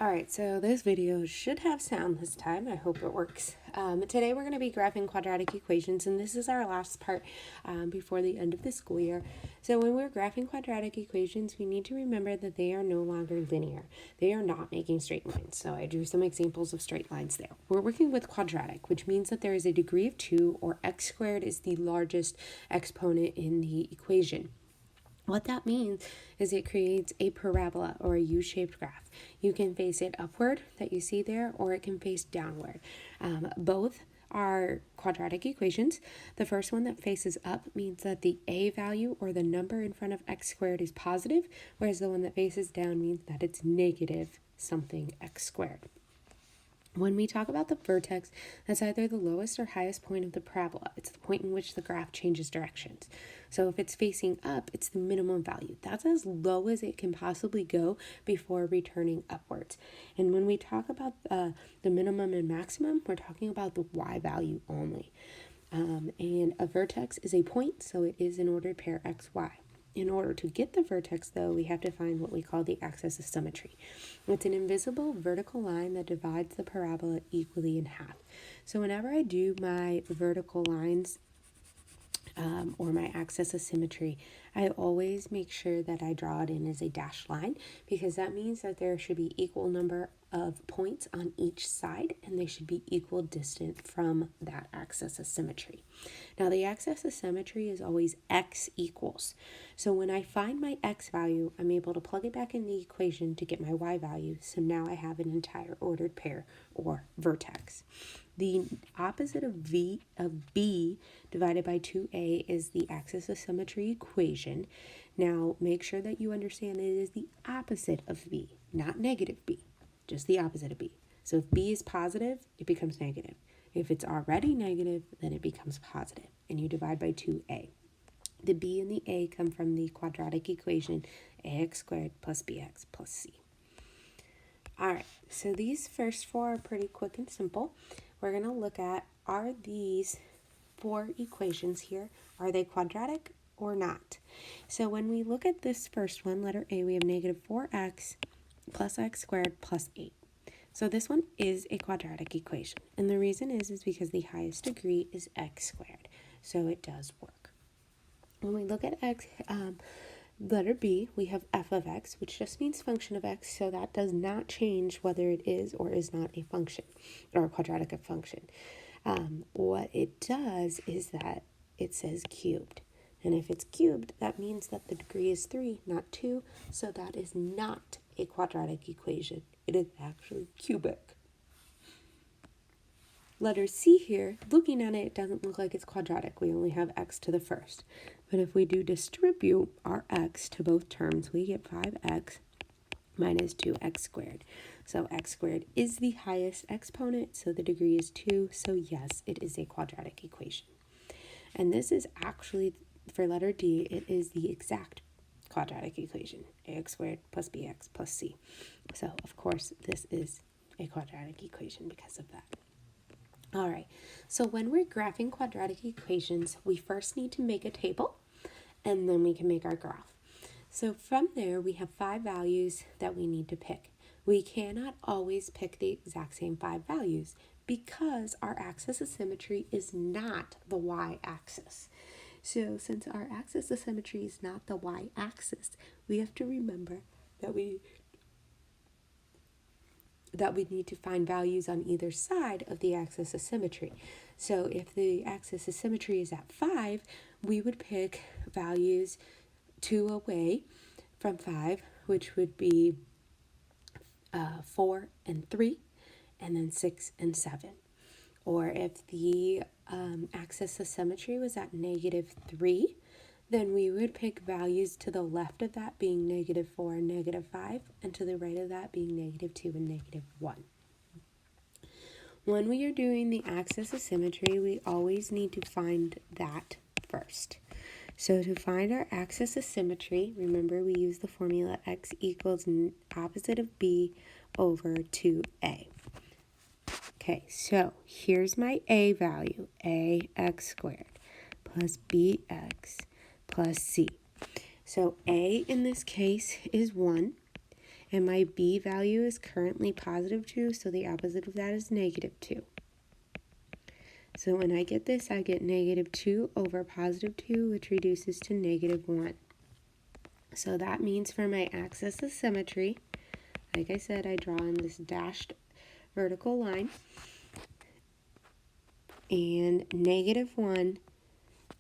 Alright, so this video should have sound this time. I hope it works. Today we're going to be graphing quadratic equations, and this is our last part before the end of the school year. So when we're graphing quadratic equations, we need to remember that they are no longer linear. They are not making straight lines. So I drew some examples of straight lines there. We're working with quadratic, which means that there is a degree of 2, or x squared is the largest exponent in the equation. What that means is it creates a parabola or a U-shaped graph. You can face it upward that you see there, or it can face downward. Both are quadratic equations. The first one that faces up means that the a value or the number in front of x squared is positive, whereas the one that faces down means that it's negative something x squared. When we talk about the vertex, that's either the lowest or highest point of the parabola. It's the point in which the graph changes directions. So if it's facing up, it's the minimum value. That's as low as it can possibly go before returning upwards. And when we talk about the minimum and maximum, we're talking about the y value only. And a vertex is a point, so it is an ordered pair xy. In order to get the vertex, though, we have to find what we call the axis of symmetry. It's an invisible vertical line that divides the parabola equally in half. So whenever I do my vertical lines or my axis of symmetry, I always make sure that I draw it in as a dashed line, because that means that there should be equal number of points on each side, and they should be equal distant from that axis of symmetry. Now the axis of symmetry is always x equals. So when I find my x value, I'm able to plug it back in the equation to get my y value. So now I have an entire ordered pair or vertex. The opposite of b divided by 2a is the axis of symmetry equation. Now make sure that you understand it is the opposite of b, not negative b, just the opposite of b. So if b is positive, it becomes negative. If it's already negative, then it becomes positive, and you divide by 2a. The b and the a come from the quadratic equation ax squared plus bx plus c. Alright, so these first four are pretty quick and simple. We're going to look at, are these four equations here, are they quadratic or not? So when we look at this first one, letter A, we have negative 4x plus x squared plus 8. So this one is a quadratic equation, and the reason is because the highest degree is x squared, so it does work. When we look at x, letter B, we have f of x, which just means function of x, so that does not change whether it is or is not a function, or a quadratic function. What it does is that it says cubed. And if it's cubed, that means that the degree is 3, not 2, so that is not a quadratic equation. It is actually cubic. Letter C here, looking at it, it doesn't look like it's quadratic. We only have x to the first. But if we do distribute our x to both terms, we get 5x minus 2x squared. So x squared is the highest exponent, so the degree is 2. So yes, it is a quadratic equation. And this is actually, for letter D, it is the exact quadratic equation, ax squared plus bx plus c. So of course this is a quadratic equation because of that. Alright, so when we're graphing quadratic equations, we first need to make a table, and then we can make our graph. So from there, we have 5 values that we need to pick. We cannot always pick the exact same 5 values because our axis of symmetry is not the y-axis. So since our axis of symmetry is not the y-axis, we have to remember that we need to find values on either side of the axis of symmetry. So if the axis of symmetry is at 5, we would pick values 2 away from 5, which would be 4 and 3, and then 6 and 7. Or if the axis of symmetry was at negative 3, then we would pick values to the left of that being negative 4 and negative 5, and to the right of that being negative 2 and negative 1. When we are doing the axis of symmetry, we always need to find that first. So to find our axis of symmetry, remember we use the formula x equals opposite of b over 2a. Okay, so here's my a value, ax squared plus bx plus c. So a in this case is 1, and my b value is currently positive 2, so the opposite of that is negative 2. So when I get this, I get negative 2 over positive 2, which reduces to negative 1. So that means for my axis of symmetry, like I said, I draw in this dashed vertical line, and negative 1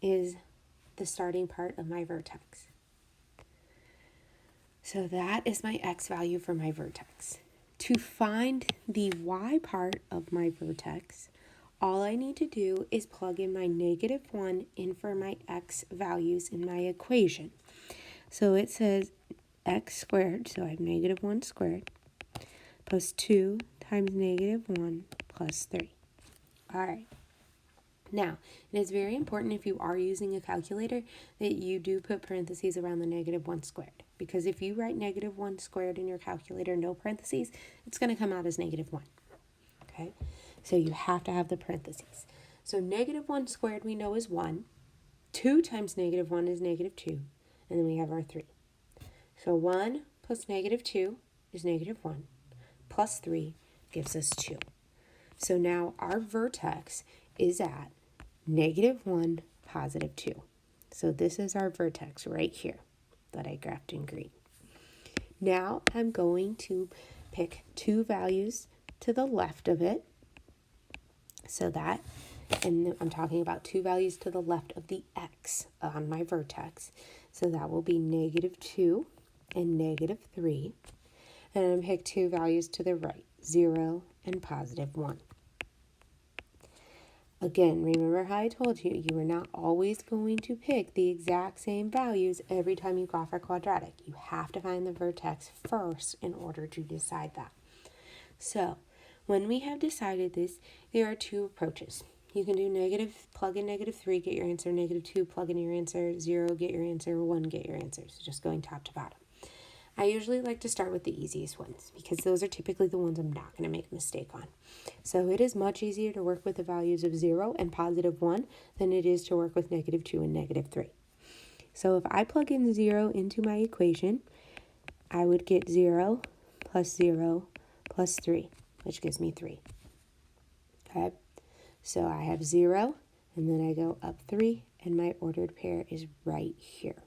is the starting part of my vertex. So that is my x value for my vertex. To find the y part of my vertex, all I need to do is plug in my negative 1 in for my x values in my equation. So it says x squared, so I have negative 1 squared, plus 2 times negative 1 plus 3. All right. Now, it is very important if you are using a calculator that you do put parentheses around the negative 1 squared. Because if you write negative 1 squared in your calculator, no parentheses, it's going to come out as negative 1. Okay? So you have to have the parentheses. So negative 1 squared we know is 1. 2 times negative 1 is negative 2. And then we have our 3. So 1 plus negative 2 is negative 1. Plus 3 gives us 2. So now our vertex is at negative 1, positive 2. So this is our vertex right here that I graphed in green. Now I'm going to pick two values to the left of it. So that, and I'm talking about two values to the left of the x on my vertex. So that will be negative 2 and negative 3. And I'm pick two values to the right, 0 and positive 1. Again, remember how I told you, you are not always going to pick the exact same values every time you graph a quadratic. You have to find the vertex first in order to decide that. So, when we have decided this, there are two approaches. You can do negative, plug in negative 3, get your answer, negative 2, plug in your answer, 0, get your answer, 1, get your answer. So just going top to bottom. I usually like to start with the easiest ones because those are typically the ones I'm not going to make a mistake on. So it is much easier to work with the values of 0 and positive 1 than it is to work with negative 2 and negative 3. So if I plug in 0 into my equation, I would get 0 plus 0 plus 3, which gives me 3. Okay, so I have 0, and then I go up 3, and my ordered pair is right here.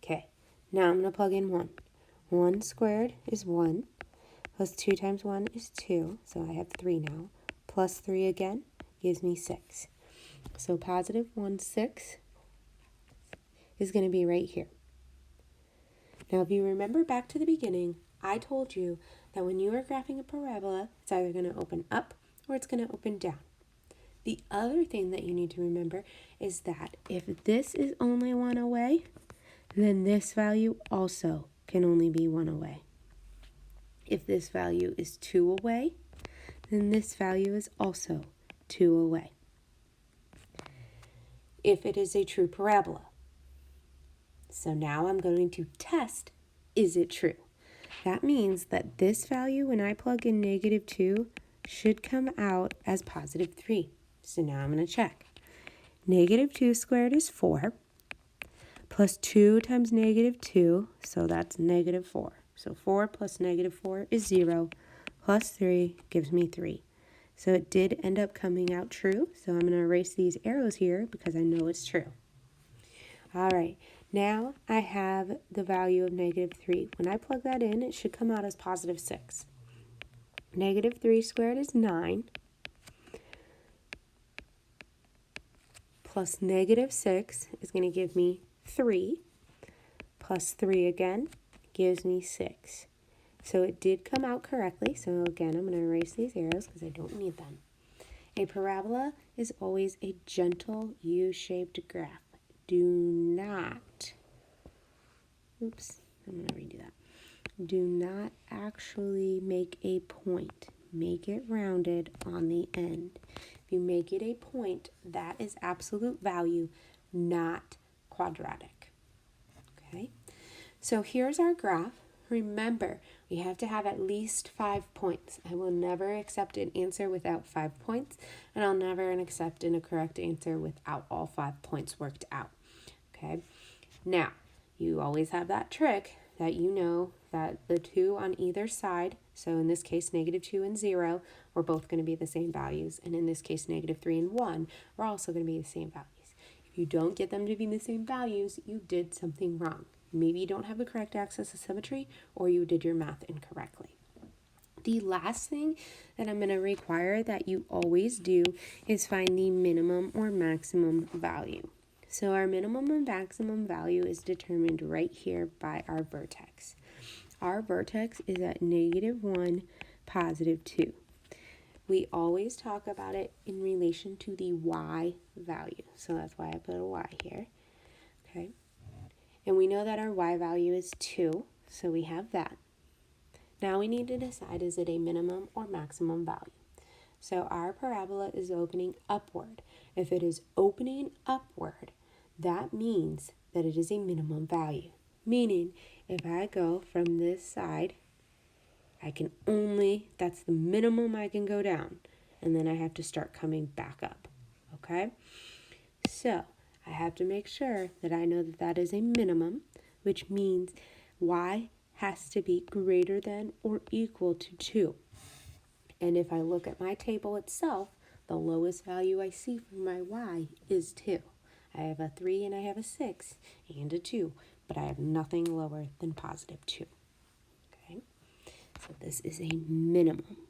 Okay. Now I'm going to plug in 1. 1 squared is 1, plus 2 times 1 is 2, so I have 3 now. Plus 3 again gives me 6. So positive 1, 6 is going to be right here. Now if you remember back to the beginning, I told you that when you are graphing a parabola, it's either going to open up or it's going to open down. The other thing that you need to remember is that if this is only 1 away, then this value also can only be 1 away. If this value is 2 away, then this value is also 2 away. If it is a true parabola. So now I'm going to test, is it true? That means that this value, when I plug in negative 2, should come out as positive 3. So now I'm going to check. Negative 2 squared is 4. Plus 2 times negative 2, so that's negative 4. So 4 plus negative 4 is 0, plus 3 gives me 3. So it did end up coming out true, so I'm going to erase these arrows here because I know it's true. All right, now I have the value of negative 3. When I plug that in, it should come out as positive 6. Negative 3 squared is 9, plus negative 6 is going to give me 3, plus 3 again gives me 6. So it did come out correctly. So again, I'm going to erase these arrows because I don't need them. A parabola is always a gentle U-shaped graph. Do not, oops, I'm going to redo that. Do not actually make a point. Make it rounded on the end. If you make it a point, that is absolute value, not quadratic. Okay, so here's our graph. Remember, we have to have at least 5 points. I will never accept an answer without 5 points, and I'll never accept a correct answer without all 5 points worked out. Okay, now you always have that trick that you know that the 2 on either side, so in this case -2 and 0, are both going to be the same values, and in this case -3 and 1 are also going to be the same values. If you don't get them to be the same values, you did something wrong. Maybe you don't have the correct axis of symmetry, or you did your math incorrectly. The last thing that I'm going to require that you always do is find the minimum or maximum value. So our minimum and maximum value is determined right here by our vertex. Our vertex is at -1, +2. We always talk about it in relation to the y value. So that's why I put a y here. Okay. And we know that our y value is 2, so we have that. Now we need to decide, is it a minimum or maximum value? So our parabola is opening upward. If it is opening upward, that means that it is a minimum value. Meaning, if I go from this side, that's the minimum I can go down. And then I have to start coming back up. Okay? So I have to make sure that I know that that is a minimum, which means y has to be greater than or equal to 2. And if I look at my table itself, the lowest value I see for my y is 2. I have a 3 and I have a 6 and a 2, but I have nothing lower than +2. Okay, so this is a minimum.